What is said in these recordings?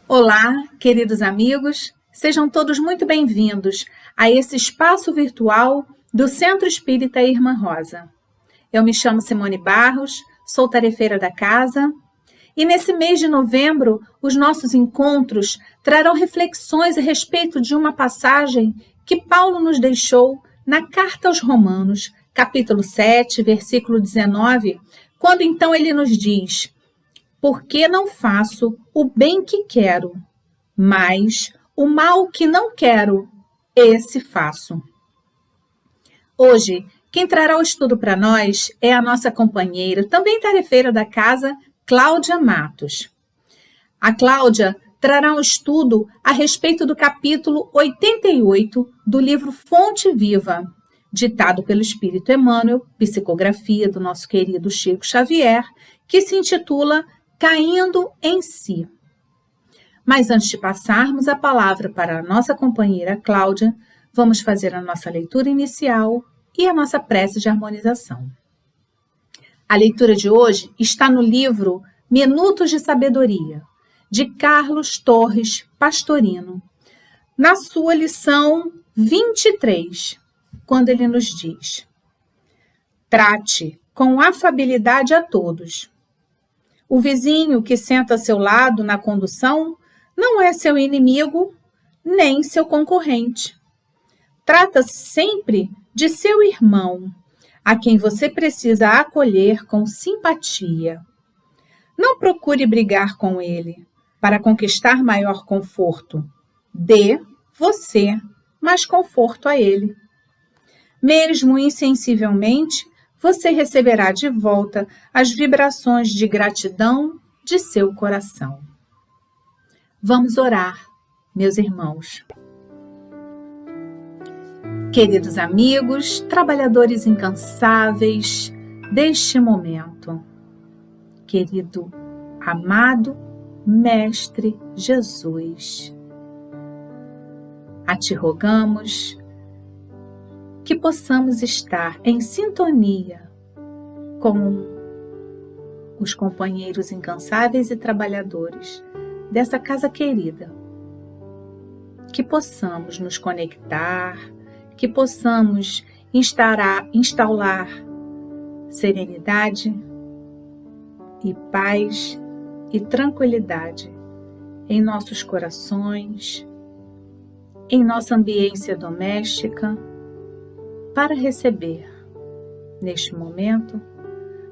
Olá, queridos amigos, sejam todos muito bem-vindos a esse espaço virtual do Centro Espírita Irmã Rosa. Eu me chamo Simone Barros, sou tarefeira da casa e nesse mês de novembro os nossos encontros trarão reflexões a respeito de uma passagem que Paulo nos deixou na Carta aos Romanos, capítulo 7, versículo 19, quando então ele nos diz: porque não faço o bem que quero, mas o mal que não quero, esse faço. Hoje, quem trará o estudo para nós é a nossa companheira, também tarefeira da casa, Cláudia Matos. A Cláudia trará um estudo a respeito do capítulo 88 do livro Fonte Viva, ditado pelo Espírito Emmanuel, psicografia do nosso querido Chico Xavier, que se intitula Caindo em Si. Mas antes de passarmos a palavra para a nossa companheira Cláudia, vamos fazer a nossa leitura inicial e a nossa prece de harmonização. A leitura de hoje está no livro Minutos de Sabedoria, de Carlos Torres Pastorino, na sua lição 23, quando ele nos diz: trate com afabilidade a todos. O vizinho que senta a seu lado na condução não é seu inimigo, nem seu concorrente. Trata-se sempre de seu irmão, a quem você precisa acolher com simpatia. Não procure brigar com ele para conquistar maior conforto. Dê, você, mais conforto a ele. Mesmo insensivelmente, você receberá de volta as vibrações de gratidão de seu coração. Vamos orar, meus irmãos. Queridos amigos, trabalhadores incansáveis deste momento, querido, amado Mestre Jesus, a Ti rogamos que possamos estar em sintonia com os companheiros incansáveis e trabalhadores dessa casa querida, que possamos nos conectar, que possamos instaurar serenidade e paz e tranquilidade em nossos corações, em nossa ambiência doméstica, para receber, neste momento,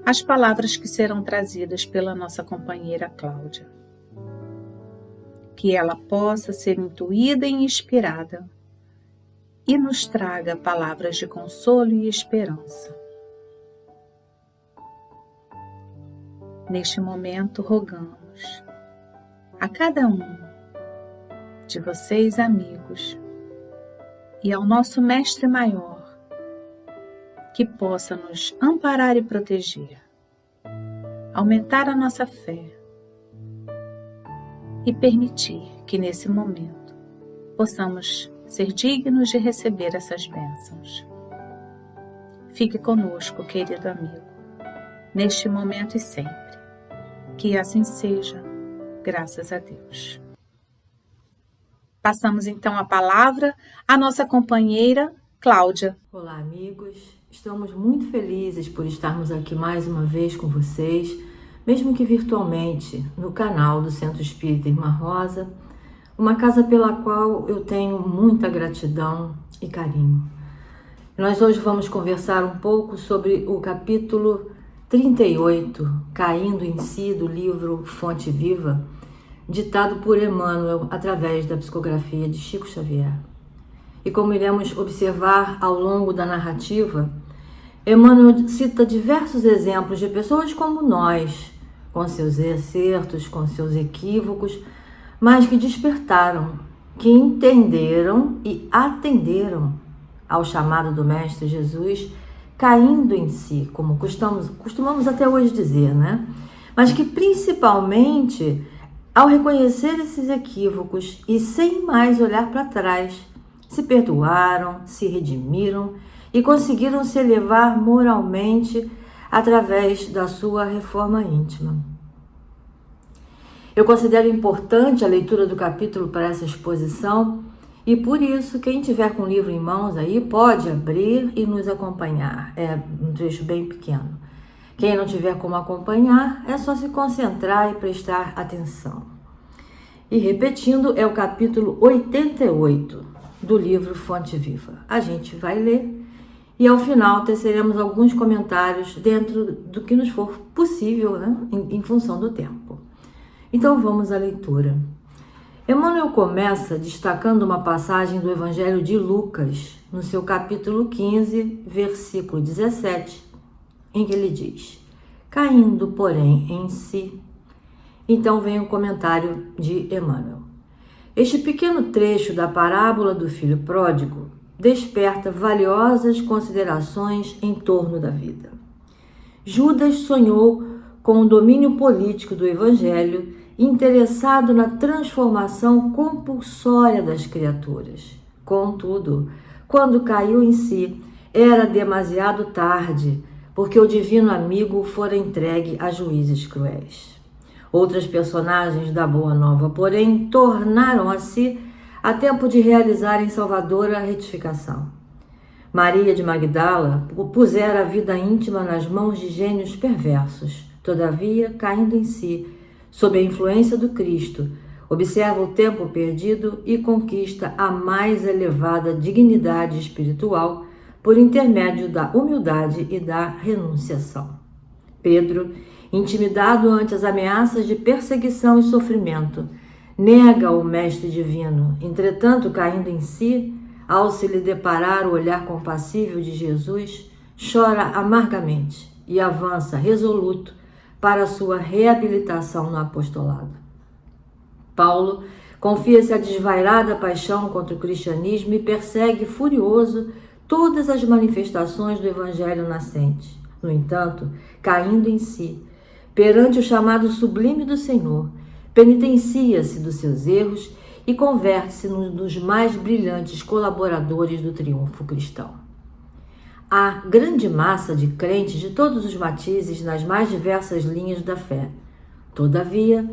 as palavras que serão trazidas pela nossa companheira Cláudia. Que ela possa ser intuída e inspirada e nos traga palavras de consolo e esperança. Neste momento, rogamos a cada um de vocês, amigos, e ao nosso Mestre Maior, que possa nos amparar e proteger, aumentar a nossa fé e permitir que nesse momento possamos ser dignos de receber essas bênçãos. Fique conosco, querido amigo, neste momento e sempre. Que assim seja, graças a Deus. Passamos então a palavra à nossa companheira Cláudia. Olá, amigos. Estamos muito felizes por estarmos aqui mais uma vez com vocês, mesmo que virtualmente, no canal do Centro Espírita Irmã Rosa, uma casa pela qual eu tenho muita gratidão e carinho. Nós hoje vamos conversar um pouco sobre o capítulo 38, Caindo em Si, do livro Fonte Viva, ditado por Emmanuel através da psicografia de Chico Xavier. E como iremos observar ao longo da narrativa, Emmanuel cita diversos exemplos de pessoas como nós, com seus acertos, com seus equívocos, mas que despertaram, que entenderam e atenderam ao chamado do Mestre Jesus, caindo em si, como costumamos até hoje dizer, né? Mas que principalmente, ao reconhecer esses equívocos e sem mais olhar para trás, se perdoaram, se redimiram e conseguiram se elevar moralmente através da sua reforma íntima. Eu considero importante a leitura do capítulo para essa exposição e por isso quem tiver com o livro em mãos aí pode abrir e nos acompanhar. É um trecho bem pequeno. Quem não tiver como acompanhar é só se concentrar e prestar atenção. E repetindo, é o capítulo 88 do livro Fonte Viva. A gente vai ler e ao final teceremos alguns comentários dentro do que nos for possível, né? em função do tempo. Então vamos à leitura. Emmanuel começa destacando uma passagem do Evangelho de Lucas, no seu capítulo 15, versículo 17, em que ele diz: caindo, porém, em si. Então vem o comentário de Emmanuel. Este pequeno trecho da parábola do filho pródigo desperta valiosas considerações em torno da vida. Judas sonhou com o domínio político do Evangelho, interessado na transformação compulsória das criaturas. Contudo, quando caiu em si, era demasiado tarde, porque o divino amigo fora entregue a juízes cruéis. Outras personagens da Boa Nova, porém, tornaram a si a tempo de realizarem salvadora retificação. Maria de Magdala pusera a vida íntima nas mãos de gênios perversos. Todavia, caindo em si, sob a influência do Cristo, observa o tempo perdido e conquista a mais elevada dignidade espiritual por intermédio da humildade e da renunciação. Pedro, intimidado ante as ameaças de perseguição e sofrimento, nega o Mestre Divino. Entretanto, caindo em si, ao se lhe deparar o olhar compassível de Jesus, chora amargamente e avança resoluto para sua reabilitação no apostolado. Paulo confia-se à desvairada paixão contra o cristianismo e persegue furioso todas as manifestações do evangelho nascente. No entanto, caindo em si, perante o chamado sublime do Senhor, penitencia-se dos seus erros e converte-se num dos mais brilhantes colaboradores do triunfo cristão. Há grande massa de crentes de todos os matizes nas mais diversas linhas da fé. Todavia,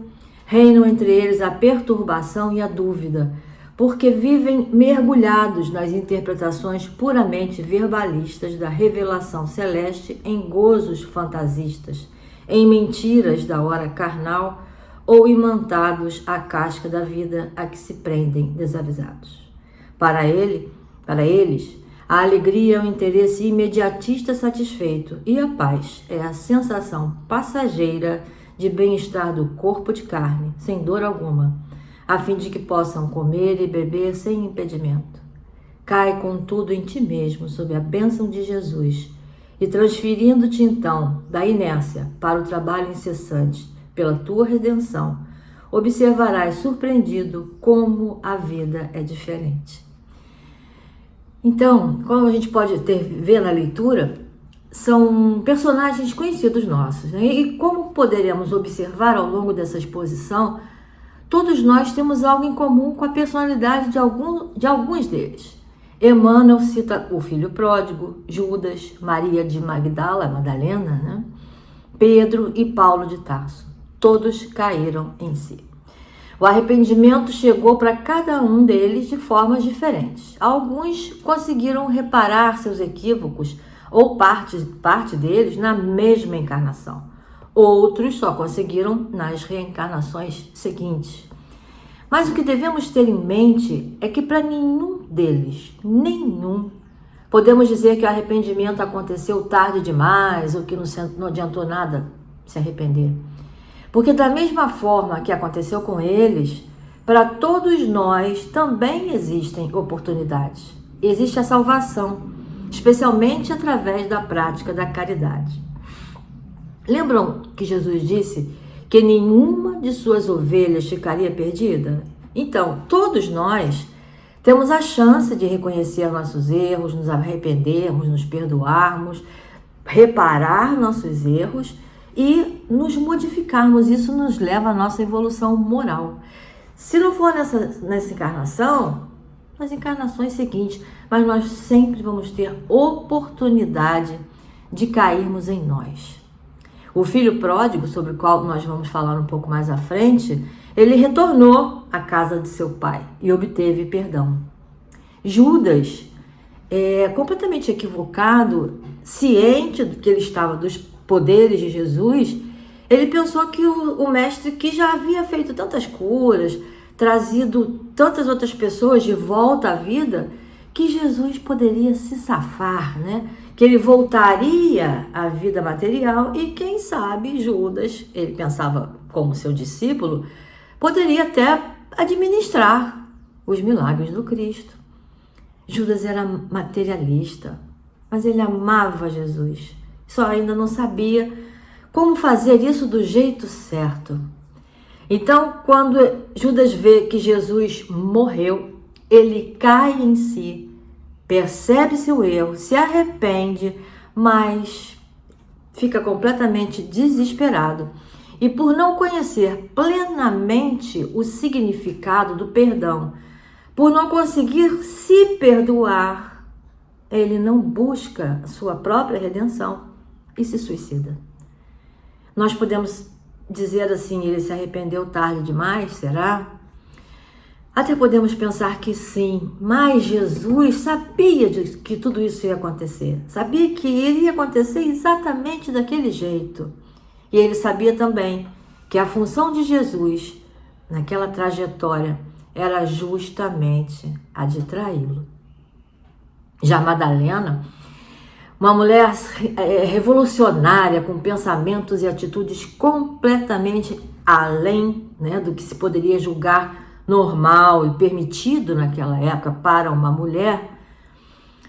reinam entre eles a perturbação e a dúvida, porque vivem mergulhados nas interpretações puramente verbalistas da revelação celeste em gozos fantasistas, em mentiras da hora carnal ou imantados à casca da vida a que se prendem desavisados. Para eles, a alegria é o interesse imediatista satisfeito e a paz é a sensação passageira de bem-estar do corpo de carne, sem dor alguma, a fim de que possam comer e beber sem impedimento. Cai, contudo, em ti mesmo, sob a bênção de Jesus, e transferindo-te então da inércia para o trabalho incessante pela tua redenção, observarás surpreendido como a vida é diferente. Então, como a gente pode ver na leitura, são personagens conhecidos nossos, né? E como poderemos observar ao longo dessa exposição, todos nós temos algo em comum com a personalidade de alguns deles. Emmanuel cita o filho pródigo, Judas, Maria de Magdala, Madalena, né? Pedro e Paulo de Tarso. Todos caíram em si. O arrependimento chegou para cada um deles de formas diferentes. Alguns conseguiram reparar seus equívocos ou parte deles na mesma encarnação. Outros só conseguiram nas reencarnações seguintes. Mas o que devemos ter em mente é que para nenhum deles, podemos dizer que o arrependimento aconteceu tarde demais ou que não adiantou nada se arrepender. Porque da mesma forma que aconteceu com eles, para todos nós também existem oportunidades. Existe a salvação, especialmente através da prática da caridade. Lembram que Jesus disse que nenhuma de suas ovelhas ficaria perdida? Então, todos nós temos a chance de reconhecer nossos erros, nos arrependermos, nos perdoarmos, reparar nossos erros e nos modificarmos. Isso nos leva à nossa evolução moral. Se não for nessa encarnação, nas encarnações seguintes, mas nós sempre vamos ter oportunidade de cairmos em nós. O filho pródigo, sobre o qual nós vamos falar um pouco mais à frente, ele retornou à casa de seu pai e obteve perdão. Judas, completamente equivocado, ciente do que ele estava dos poderes de Jesus, ele pensou que o mestre, que já havia feito tantas curas, trazido tantas outras pessoas de volta à vida, que Jesus poderia se safar, né? Que ele voltaria à vida material e, quem sabe, Judas, ele pensava como seu discípulo, poderia até administrar os milagres do Cristo. Judas era materialista, mas ele amava Jesus, só ainda não sabia como fazer isso do jeito certo. Então, quando Judas vê que Jesus morreu, ele cai em si, percebe seu erro, se arrepende, mas fica completamente desesperado. E por não conhecer plenamente o significado do perdão, por não conseguir se perdoar, ele não busca sua própria redenção e se suicida. Nós podemos dizer assim, ele se arrependeu tarde demais, será? Até podemos pensar que sim, mas Jesus sabia que tudo isso ia acontecer. Sabia que iria acontecer exatamente daquele jeito. E ele sabia também que a função de Jesus naquela trajetória era justamente a de traí-lo. Já Madalena, uma mulher revolucionária, com pensamentos e atitudes completamente além, né, do que se poderia julgar normal e permitido naquela época para uma mulher.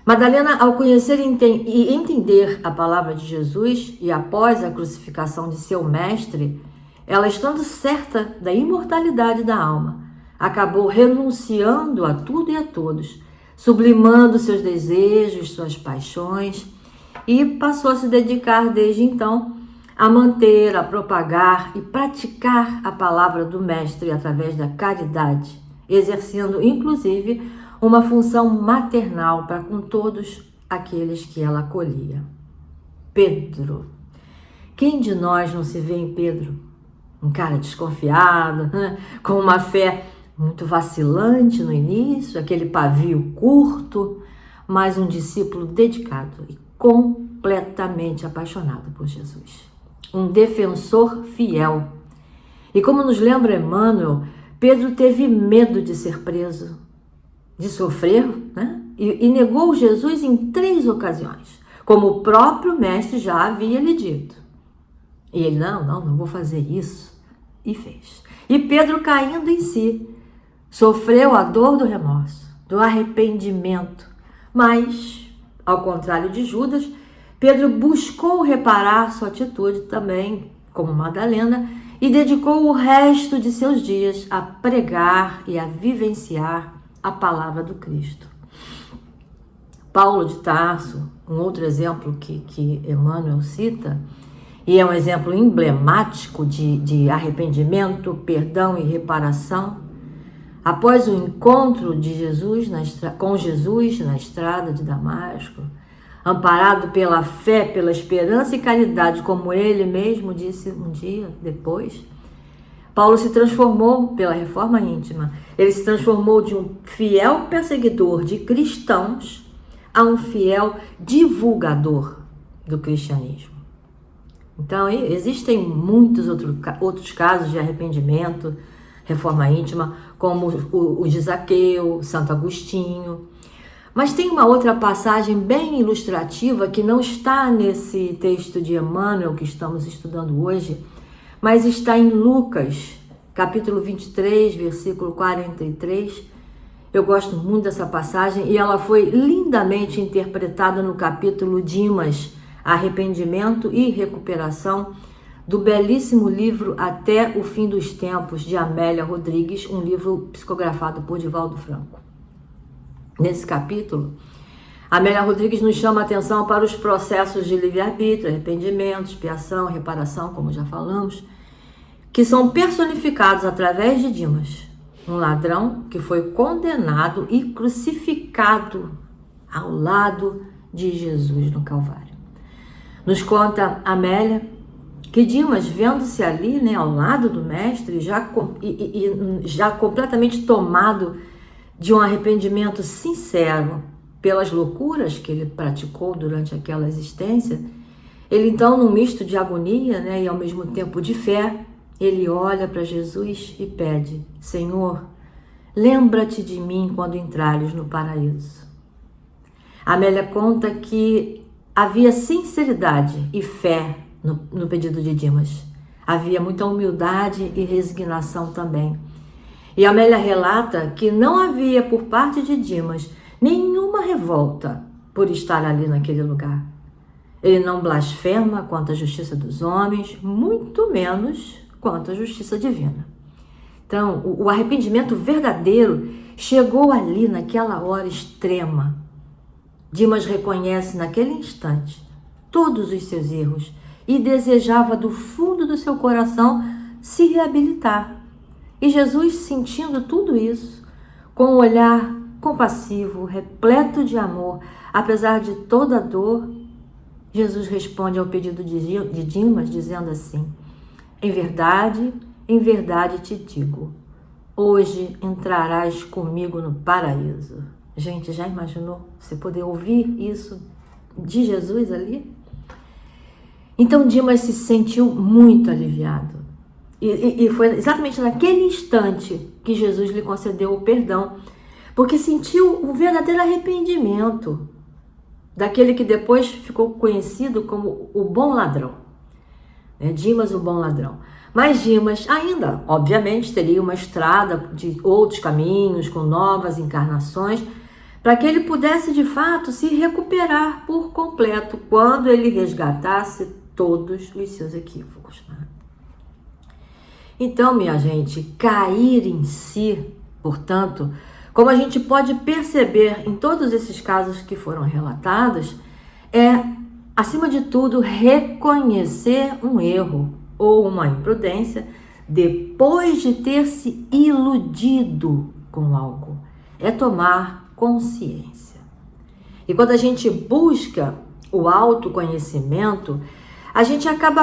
Madalena, ao conhecer e entender a palavra de Jesus e após a crucificação de seu mestre, ela, estando certa da imortalidade da alma, acabou renunciando a tudo e a todos, sublimando seus desejos, suas paixões, e passou a se dedicar desde então a manter, a propagar e praticar a palavra do Mestre através da caridade, exercendo inclusive uma função maternal para com todos aqueles que ela acolhia. Pedro. Quem de nós não se vê em Pedro? Um cara desconfiado, né? Com uma fé muito vacilante no início, aquele pavio curto, mas um discípulo dedicado e completamente apaixonado por Jesus. Um defensor fiel. E como nos lembra Emmanuel, Pedro teve medo de ser preso, de sofrer, né? E negou Jesus em 3 ocasiões, como o próprio mestre já havia lhe dito. E ele, não vou fazer isso. E fez. E Pedro, caindo em si, sofreu a dor do remorso, do arrependimento. Mas, ao contrário de Judas, Pedro buscou reparar sua atitude também, como Madalena, e dedicou o resto de seus dias a pregar e a vivenciar a palavra do Cristo. Paulo de Tarso, um outro exemplo que Emmanuel cita, e é um exemplo emblemático de arrependimento, perdão e reparação, após o encontro de com Jesus na estrada de Damasco, amparado pela fé, pela esperança e caridade, como ele mesmo disse um dia depois, Paulo se transformou pela reforma íntima. Ele se transformou de um fiel perseguidor de cristãos a um fiel divulgador do cristianismo. Então, existem muitos outros casos de arrependimento, reforma íntima, como o de Zaqueu, Santo Agostinho. Mas tem uma outra passagem bem ilustrativa que não está nesse texto de Emmanuel que estamos estudando hoje, mas está em Lucas, capítulo 23, versículo 43. Eu gosto muito dessa passagem e ela foi lindamente interpretada no capítulo Dimas, Arrependimento e Recuperação, do belíssimo livro Até o Fim dos Tempos, de Amélia Rodrigues, um livro psicografado por Divaldo Franco. Nesse capítulo, Amélia Rodrigues nos chama a atenção para os processos de livre-arbítrio, arrependimento, expiação, reparação, como já falamos, que são personificados através de Dimas, um ladrão que foi condenado e crucificado ao lado de Jesus no Calvário. Nos conta Amélia que Dimas, vendo-se ali, né, ao lado do mestre, já completamente tomado de um arrependimento sincero pelas loucuras que ele praticou durante aquela existência, ele então, num misto de agonia, né, e ao mesmo tempo de fé, ele olha para Jesus e pede: Senhor, lembra-te de mim quando entrares no paraíso. Amélia conta que havia sinceridade e fé no pedido de Dimas. Havia muita humildade e resignação também. E Amélia relata que não havia por parte de Dimas nenhuma revolta por estar ali naquele lugar. Ele não blasfema quanto à justiça dos homens, muito menos quanto à justiça divina. Então, o arrependimento verdadeiro chegou ali naquela hora extrema. Dimas reconhece naquele instante todos os seus erros e desejava do fundo do seu coração se reabilitar. E Jesus, sentindo tudo isso, com um olhar compassivo, repleto de amor, apesar de toda a dor, Jesus responde ao pedido de Dimas, dizendo assim: em verdade te digo, hoje entrarás comigo no paraíso. Gente, já imaginou você poder ouvir isso de Jesus ali? Então Dimas se sentiu muito aliviado. E foi exatamente naquele instante que Jesus lhe concedeu o perdão, porque sentiu um verdadeiro arrependimento daquele que depois ficou conhecido como o bom ladrão. Dimas, o bom ladrão. Mas Dimas ainda, obviamente, teria uma estrada de outros caminhos, com novas encarnações, para que ele pudesse, de fato, se recuperar por completo quando ele resgatasse todos os seus equívocos. Então, minha gente, cair em si, portanto, como a gente pode perceber em todos esses casos que foram relatados, é, acima de tudo, reconhecer um erro ou uma imprudência depois de ter se iludido com algo. É tomar consciência. E quando a gente busca o autoconhecimento, a gente acaba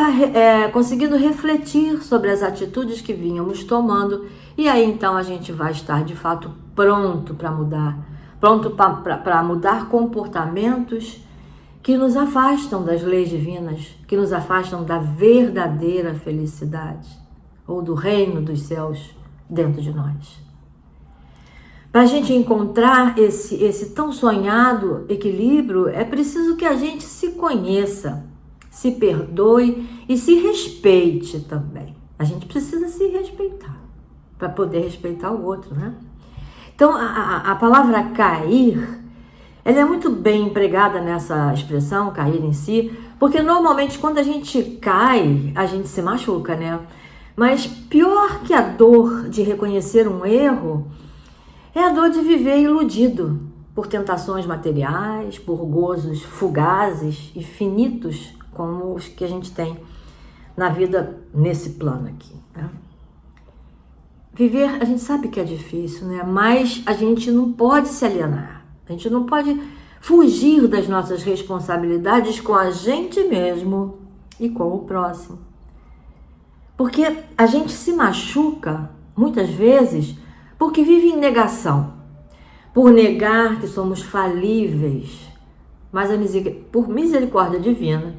conseguindo refletir sobre as atitudes que vínhamos tomando, e aí então a gente vai estar de fato pronto para mudar, pronto para mudar comportamentos que nos afastam das leis divinas, que nos afastam da verdadeira felicidade ou do reino dos céus dentro de nós. Para a gente encontrar esse tão sonhado equilíbrio, é preciso que a gente se conheça, se perdoe e se respeite também. A gente precisa se respeitar para poder respeitar o outro, né? Então, a palavra cair, ela é muito bem empregada nessa expressão, cair em si, porque normalmente quando a gente cai, a gente se machuca, né? Mas pior que a dor de reconhecer um erro é a dor de viver iludido por tentações materiais, por gozos fugazes e finitos, como os que a gente tem na vida nesse plano aqui, né? Viver, a gente sabe que é difícil, né? Mas a gente não pode se alienar, a gente não pode fugir das nossas responsabilidades com a gente mesmo e com o próximo. Porque a gente se machuca, muitas vezes, porque vive em negação, por negar que somos falíveis, mas por misericórdia divina,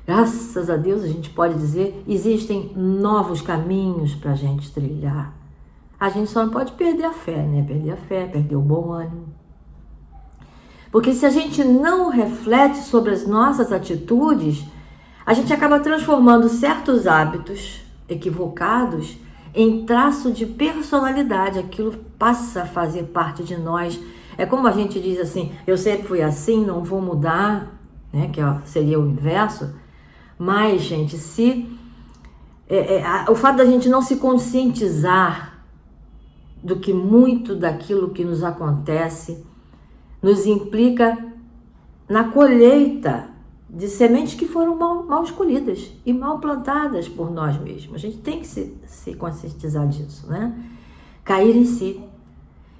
graças a Deus, a gente pode dizer, existem novos caminhos para a gente trilhar. A gente só não pode perder a fé, né? Perder a fé, perder o bom ânimo. Porque se a gente não reflete sobre as nossas atitudes, a gente acaba transformando certos hábitos equivocados em traço de personalidade. Aquilo passa a fazer parte de nós. É como a gente diz assim, eu sempre fui assim, não vou mudar, né? Que seria o inverso. Mas, gente, o fato da gente não se conscientizar do que muito daquilo que nos acontece nos implica na colheita de sementes que foram mal escolhidas e mal plantadas por nós mesmos. A gente tem que se conscientizar disso, né? Cair em si.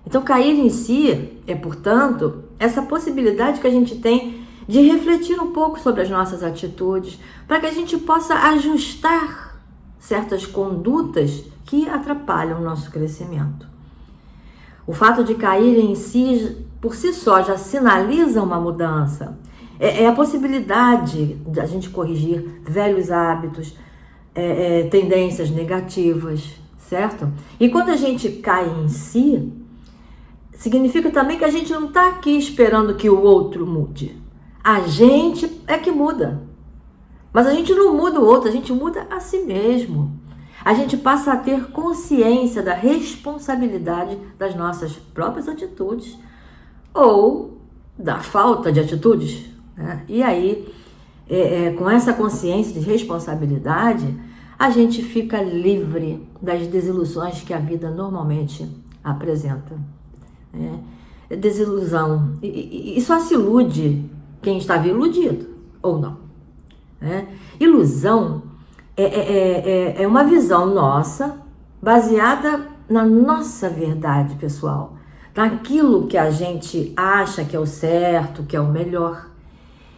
Então, cair em si é, portanto, essa possibilidade que a gente tem de refletir um pouco sobre as nossas atitudes, para que a gente possa ajustar certas condutas que atrapalham o nosso crescimento. O fato de cair em si, por si só, já sinaliza uma mudança. É a possibilidade de a gente corrigir velhos hábitos, tendências negativas, certo? E quando a gente cai em si, significa também que a gente não está aqui esperando que o outro mude. A gente é que muda. Mas a gente não muda o outro, a gente muda a si mesmo. A gente passa a ter consciência da responsabilidade das nossas próprias atitudes ou da falta de atitudes, né? E aí, com essa consciência de responsabilidade, a gente fica livre das desilusões que a vida normalmente apresenta. Desilusão. E só se ilude quem estava iludido, ou não. Ilusão é uma visão nossa, baseada na nossa verdade pessoal, naquilo que a gente acha que é o certo, que é o melhor.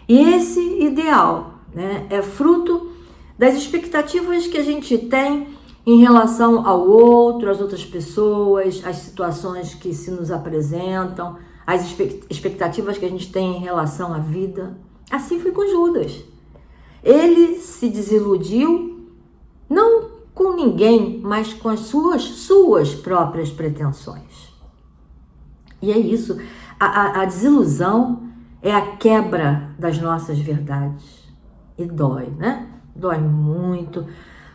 E esse ideal, né, é fruto das expectativas que a gente tem em relação ao outro, às outras pessoas, às situações que se nos apresentam, as expectativas que a gente tem em relação à vida. Assim foi com Judas. Ele se desiludiu, não com ninguém, mas com as suas próprias pretensões. E é isso, a desilusão é a quebra das nossas verdades. E dói, né? Dói muito.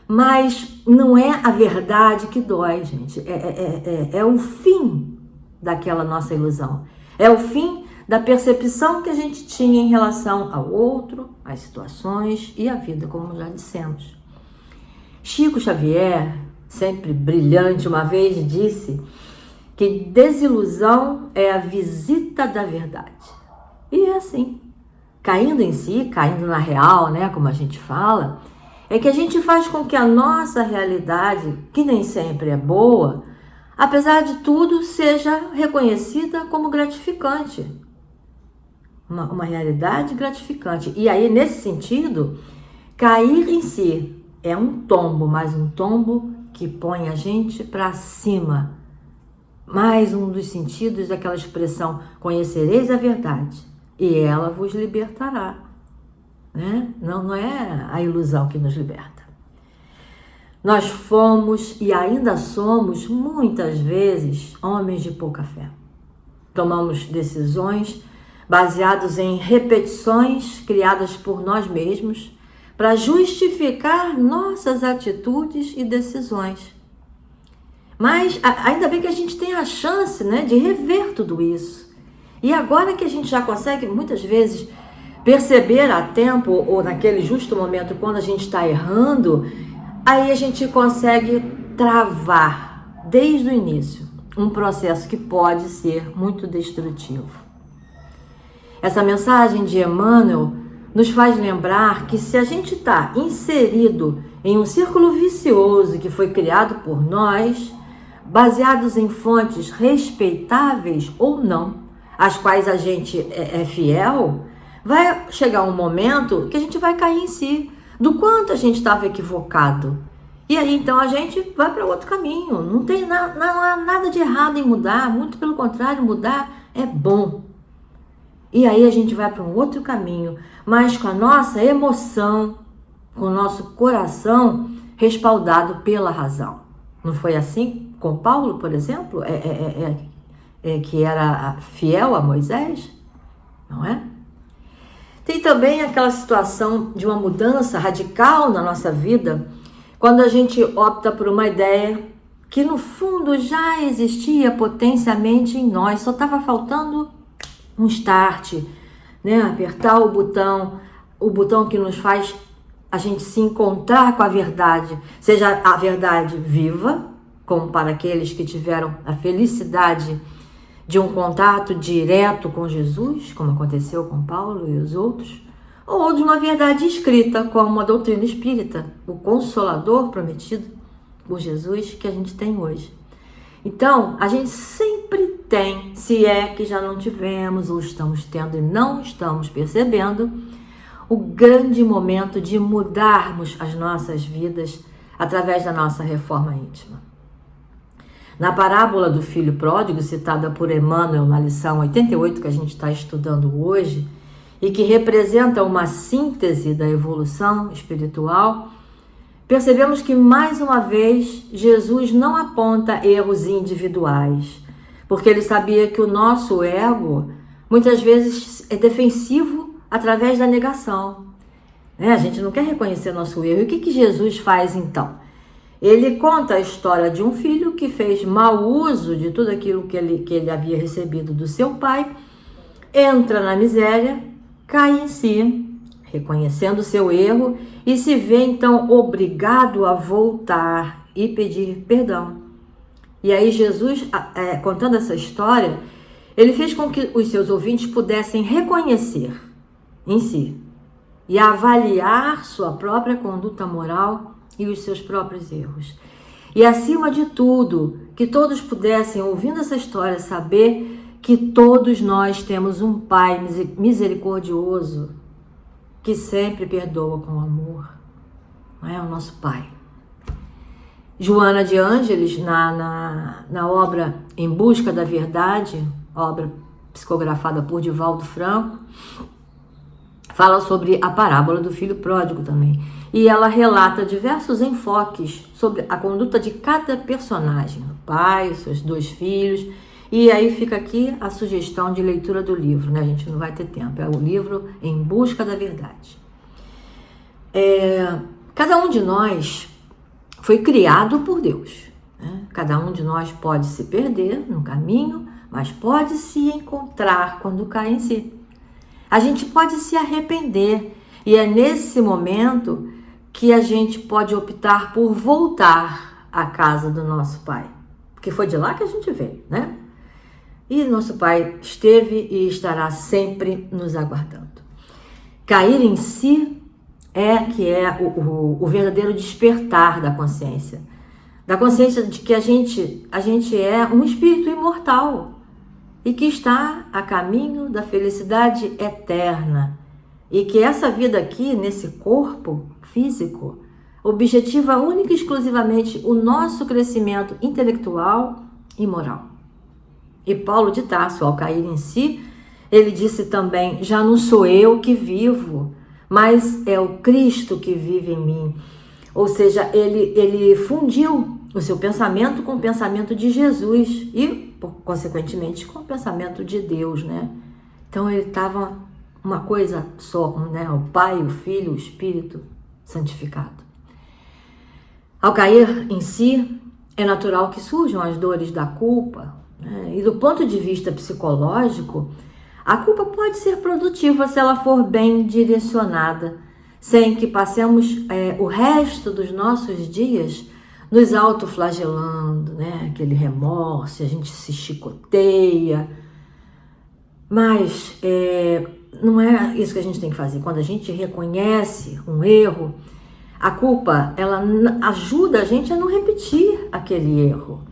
Mas não é a verdade que dói, gente. É o fim daquela nossa ilusão. É o fim da percepção que a gente tinha em relação ao outro, às situações e à vida, como já dissemos. Chico Xavier, sempre brilhante, uma vez disse que desilusão é a visita da verdade. E é assim, caindo em si, caindo na real, né, como a gente fala, é que a gente faz com que a nossa realidade, que nem sempre é boa, apesar de tudo, seja reconhecida como gratificante. Uma realidade gratificante. E aí, nesse sentido, cair em si é um tombo, mas um tombo que põe a gente para cima. Mais um dos sentidos daquela expressão, conhecereis a verdade, e ela vos libertará. Né? Não é a ilusão que nos liberta. Nós fomos e ainda somos, muitas vezes, homens de pouca fé. Tomamos decisões baseadas em repetições criadas por nós mesmos para justificar nossas atitudes e decisões. Mas ainda bem que a gente tem a chance, né, de rever tudo isso. E agora que a gente já consegue, muitas vezes, perceber a tempo ou naquele justo momento quando a gente está errando, aí a gente consegue travar desde o início um processo que pode ser muito destrutivo. Essa mensagem de Emmanuel nos faz lembrar que se a gente está inserido em um círculo vicioso que foi criado por nós, baseados em fontes respeitáveis ou não, às quais a gente é fiel, vai chegar um momento que a gente vai cair em si, do quanto a gente estava equivocado. E aí, então, a gente vai para outro caminho. Não tem nada de errado em mudar, muito pelo contrário, mudar é bom. E aí a gente vai para um outro caminho, mas com a nossa emoção, com o nosso coração respaldado pela razão. Não foi assim com Paulo, por exemplo, que era fiel a Moisés? Não é? Tem também aquela situação de uma mudança radical na nossa vida, quando a gente opta por uma ideia que no fundo já existia potencialmente em nós, só estava faltando um start, né? Apertar o botão que nos faz a gente se encontrar com a verdade, seja a verdade viva, como para aqueles que tiveram a felicidade de um contato direto com Jesus, como aconteceu com Paulo e os outros, ou de uma verdade escrita, como a doutrina espírita, o consolador prometido por Jesus que a gente tem hoje. Então, a gente sempre tem, se é que já não tivemos ou estamos tendo e não estamos percebendo, o grande momento de mudarmos as nossas vidas através da nossa reforma íntima. Na parábola do filho pródigo, citada por Emmanuel na lição 88 que a gente está estudando hoje, e que representa uma síntese da evolução espiritual, percebemos que, mais uma vez, Jesus não aponta erros individuais, porque ele sabia que o nosso ego, muitas vezes, é defensivo através da negação. A gente não quer reconhecer nosso erro. E o que Jesus faz, então? Ele conta a história de um filho que fez mau uso de tudo aquilo que ele havia recebido do seu pai, entra na miséria, cai em si, reconhecendo seu erro, e se vê então obrigado a voltar e pedir perdão. E aí Jesus, contando essa história, ele fez com que os seus ouvintes pudessem reconhecer em si e avaliar sua própria conduta moral e os seus próprios erros. E acima de tudo, que todos pudessem, ouvindo essa história, saber que todos nós temos um Pai misericordioso que sempre perdoa com amor. Não é o nosso Pai. Joana de Ângeles, na obra Em Busca da Verdade, obra psicografada por Divaldo Franco, fala sobre a parábola do filho pródigo também. E ela relata diversos enfoques sobre a conduta de cada personagem, o pai, os seus dois filhos. E aí fica aqui a sugestão de leitura do livro, né? A gente não vai ter tempo. É o livro Em Busca da Verdade. Cada um de nós foi criado por Deus, né? Cada um de nós pode se perder no caminho, mas pode se encontrar quando cai em si. A gente pode se arrepender, e é nesse momento que a gente pode optar por voltar à casa do nosso Pai, porque foi de lá que a gente veio, né? E nosso Pai esteve e estará sempre nos aguardando. Cair em si é o verdadeiro despertar da consciência de que a gente é um espírito imortal e que está a caminho da felicidade eterna, e que essa vida aqui, nesse corpo físico, objetiva única e exclusivamente o nosso crescimento intelectual e moral. E Paulo de Tarso, ao cair em si, ele disse também: já não sou eu que vivo, mas é o Cristo que vive em mim. Ou seja, ele fundiu o seu pensamento com o pensamento de Jesus e, consequentemente, com o pensamento de Deus, né? Então ele estava uma coisa só, né? O Pai, o Filho, o Espírito santificado. Ao cair em si, é natural que surjam as dores da culpa, né? E do ponto de vista psicológico, a culpa pode ser produtiva se ela for bem direcionada, sem que passemos o resto dos nossos dias nos autoflagelando, né? Aquele remorso, a gente se chicoteia. Mas não é isso que a gente tem que fazer. Quando a gente reconhece um erro, a culpa, ela ajuda a gente a não repetir aquele erro.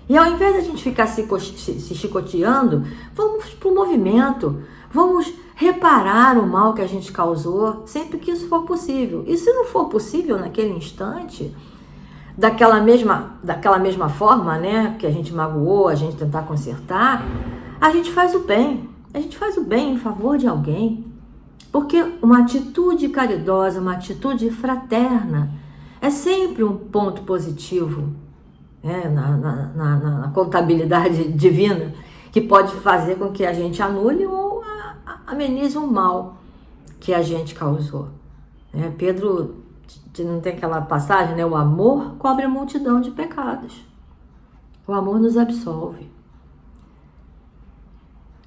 E ao invés de a gente ficar se chicoteando, vamos para o movimento, vamos reparar o mal que a gente causou, sempre que isso for possível. E se não for possível naquele instante, daquela mesma forma, né, que a gente magoou, a gente tentar consertar, a gente faz o bem. A gente faz o bem em favor de alguém. Porque uma atitude caridosa, uma atitude fraterna, é sempre um ponto positivo, né, na contabilidade divina, que pode fazer com que a gente anule ou amenize um mal que a gente causou. Pedro não tem aquela passagem, né? O amor cobre a multidão de pecados. O amor nos absolve.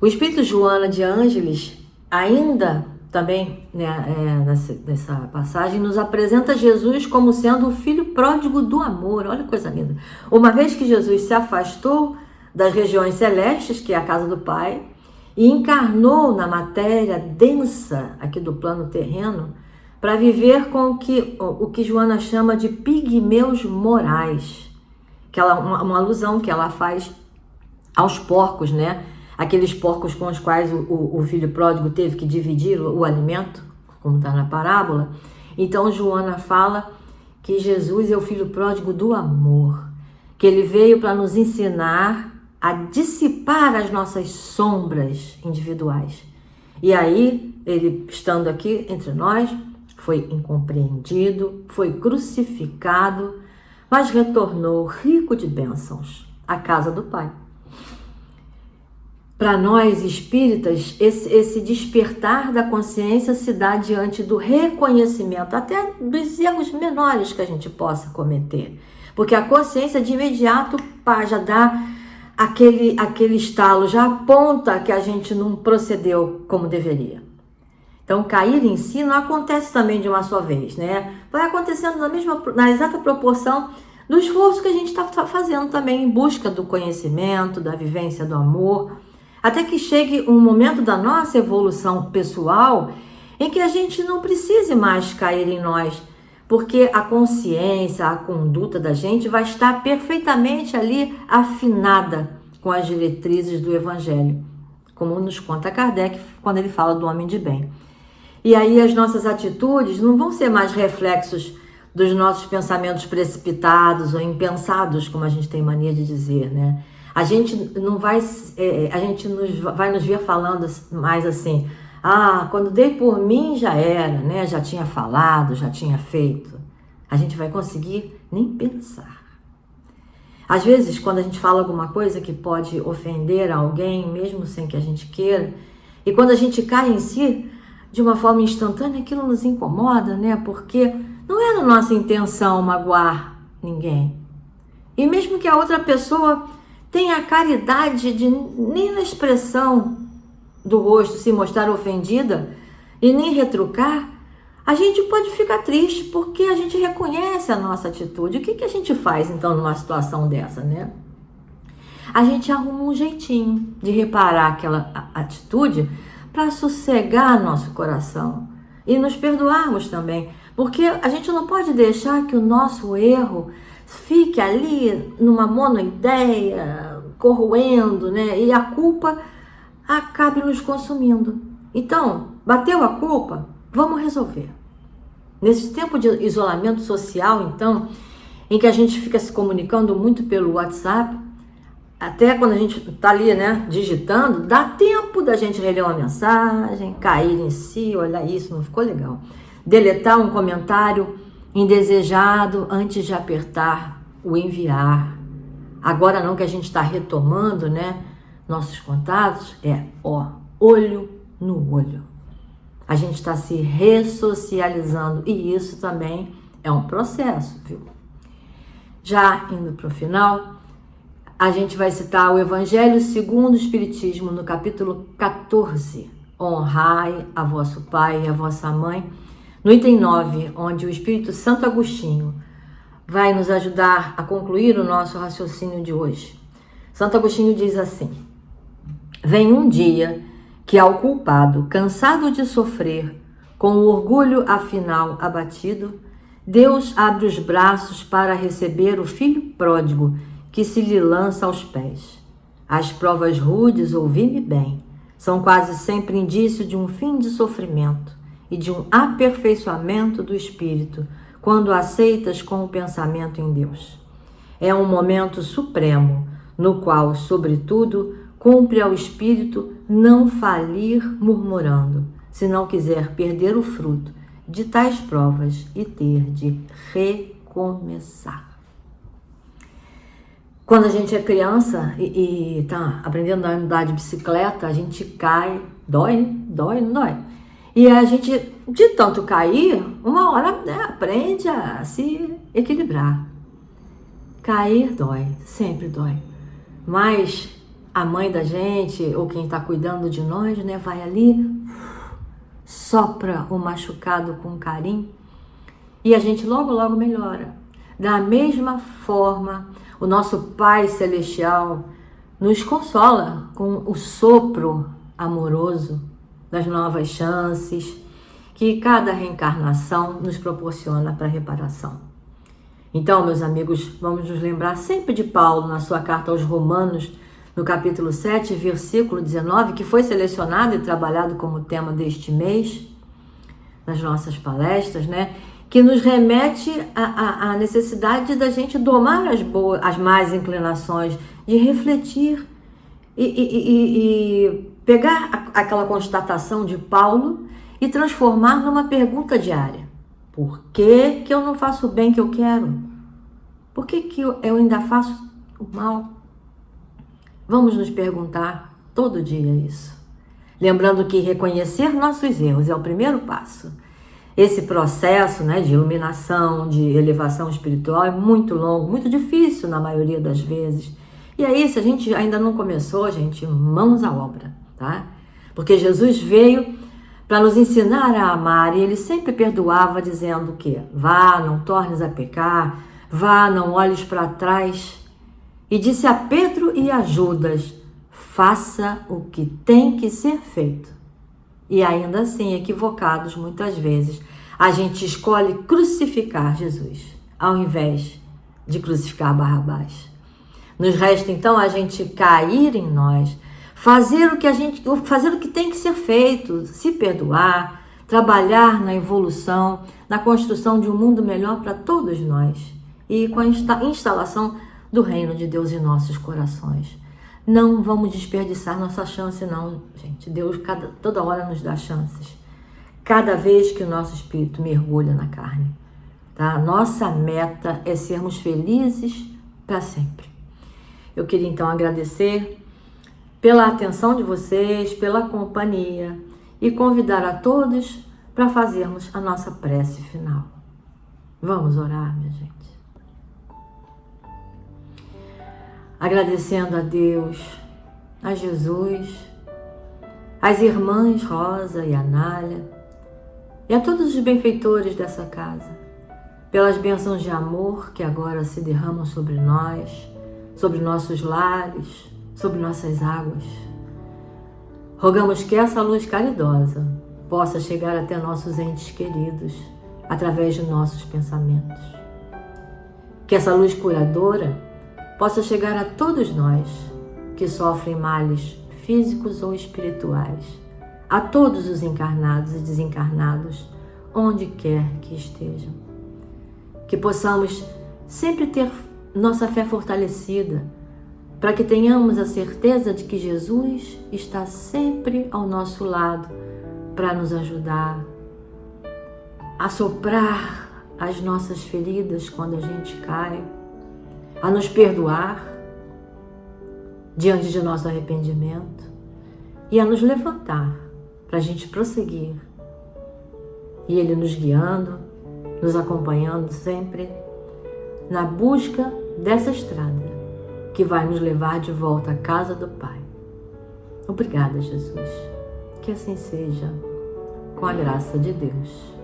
O Espírito Joana de Ângeles, ainda também, né, nessa passagem, nos apresenta Jesus como sendo o filho pródigo do amor. Olha que coisa linda. Uma vez que Jesus se afastou das regiões celestes, que é a casa do Pai, e encarnou na matéria densa aqui do plano terreno, para viver com o que Joana chama de pigmeus morais, que uma alusão que ela faz aos porcos, né? Aqueles porcos com os quais o filho pródigo teve que dividir o alimento, como está na parábola. Então Joana fala que Jesus é o filho pródigo do amor, que ele veio para nos ensinar a dissipar as nossas sombras individuais. E aí, ele estando aqui entre nós, foi incompreendido, foi crucificado, mas retornou rico de bênçãos à casa do Pai. Para nós espíritas, esse despertar da consciência se dá diante do reconhecimento, até dos erros menores que a gente possa cometer. Porque a consciência de imediato já dá aquele estalo, já aponta que a gente não procedeu como deveria. Então, cair em si não acontece também de uma só vez, né? Vai acontecendo na exata proporção do esforço que a gente está fazendo também em busca do conhecimento, da vivência do amor, até que chegue um momento da nossa evolução pessoal em que a gente não precise mais cair em nós, porque a consciência, a conduta da gente vai estar perfeitamente ali afinada com as diretrizes do Evangelho, como nos conta Kardec quando ele fala do homem de bem. E aí as nossas atitudes não vão ser mais reflexos dos nossos pensamentos precipitados ou impensados, como a gente tem mania de dizer, né? A gente vai nos ver falando mais assim, quando dei por mim já era, né? Já tinha falado, já tinha feito. A gente vai conseguir nem pensar. Às vezes, quando a gente fala alguma coisa que pode ofender alguém, mesmo sem que a gente queira, e quando a gente cai em si, de uma forma instantânea, aquilo nos incomoda, né? Porque não era nossa intenção magoar ninguém. E mesmo que a outra pessoa tenha a caridade de nem na expressão do rosto se mostrar ofendida e nem retrucar, a gente pode ficar triste porque a gente reconhece a nossa atitude. O que a gente faz então numa situação dessa, né? A gente arruma um jeitinho de reparar aquela atitude para sossegar nosso coração e nos perdoarmos também, porque a gente não pode deixar que o nosso erro fique ali numa monoideia, corroendo, né? E a culpa acabe nos consumindo. Então, bateu a culpa, vamos resolver. Nesse tempo de isolamento social, então, em que a gente fica se comunicando muito pelo WhatsApp, até quando a gente está ali, né, digitando, dá tempo da gente reler uma mensagem, cair em si, olha isso, não ficou legal. Deletar um comentário indesejado antes de apertar o enviar. Agora não que a gente está retomando, né, nossos contatos, olho no olho. A gente está se ressocializando e isso também é um processo, viu? Já indo para o final, a gente vai citar o Evangelho segundo o Espiritismo, no capítulo 14. Honrai a vosso pai e a vossa mãe. No item 9, onde o Espírito Santo Agostinho vai nos ajudar a concluir o nosso raciocínio de hoje. Santo Agostinho diz assim: vem um dia que ao culpado, cansado de sofrer, com o orgulho afinal abatido, Deus abre os braços para receber o filho pródigo que se lhe lança aos pés. As provas rudes, ouvi-me bem, são quase sempre indício de um fim de sofrimento e de um aperfeiçoamento do espírito, quando aceitas com o pensamento em Deus. É um momento supremo, no qual, sobretudo, cumpre ao espírito não falir murmurando, se não quiser perder o fruto de tais provas e ter de recomeçar. Quando a gente é criança e tá aprendendo a andar de bicicleta, a gente cai, dói, não dói? E a gente, de tanto cair, uma hora, né, aprende a se equilibrar. Cair dói, sempre dói. Mas a mãe da gente, ou quem está cuidando de nós, né, vai ali, sopra o machucado com carinho e a gente logo melhora. Da mesma forma, o nosso Pai Celestial nos consola com o sopro amoroso das novas chances que cada reencarnação nos proporciona para reparação. Então, meus amigos, vamos nos lembrar sempre de Paulo na sua carta aos Romanos, no capítulo 7, versículo 19, que foi selecionado e trabalhado como tema deste mês, nas nossas palestras, né? Que nos remete à necessidade da gente domar as más inclinações, de refletir e pegar aquela constatação de Paulo e transformar numa pergunta diária. Por que eu não faço o bem que eu quero? Por que eu ainda faço o mal? Vamos nos perguntar todo dia isso. Lembrando que reconhecer nossos erros é o primeiro passo. Esse processo, né, de iluminação, de elevação espiritual é muito longo, muito difícil na maioria das vezes. E aí, se a gente ainda não começou, gente, mãos à obra, tá? Porque Jesus veio para nos ensinar a amar e ele sempre perdoava dizendo que vá, não tornes a pecar, vá, não olhes para trás. E disse a Pedro e a Judas, faça o que tem que ser feito. E ainda assim, equivocados muitas vezes, a gente escolhe crucificar Jesus, ao invés de crucificar Barrabás. Nos resta então a gente cair em nós, fazer o que tem que ser feito, se perdoar, trabalhar na evolução, na construção de um mundo melhor para todos nós e com a instalação do reino de Deus em nossos corações. Não vamos desperdiçar nossa chance, não, gente. Deus toda hora nos dá chances. Cada vez que o nosso espírito mergulha na carne. Tá? Nossa meta é sermos felizes para sempre. Eu queria então agradecer pela atenção de vocês, pela companhia e convidar a todos para fazermos a nossa prece final. Vamos orar, minha gente. Agradecendo a Deus, a Jesus, às irmãs Rosa e Anália e a todos os benfeitores dessa casa, pelas bênçãos de amor que agora se derramam sobre nós, sobre nossos lares, sobre nossas águas. Rogamos que essa luz caridosa possa chegar até nossos entes queridos através de nossos pensamentos. Que essa luz curadora possa chegar a todos nós que sofrem males físicos ou espirituais, a todos os encarnados e desencarnados, onde quer que estejam. Que possamos sempre ter nossa fé fortalecida, para que tenhamos a certeza de que Jesus está sempre ao nosso lado para nos ajudar a soprar as nossas feridas quando a gente cai, a nos perdoar diante de nosso arrependimento e a nos levantar para a gente prosseguir. E Ele nos guiando, nos acompanhando sempre na busca dessa estrada que vai nos levar de volta à casa do Pai. Obrigada, Jesus. Que assim seja, com a graça de Deus.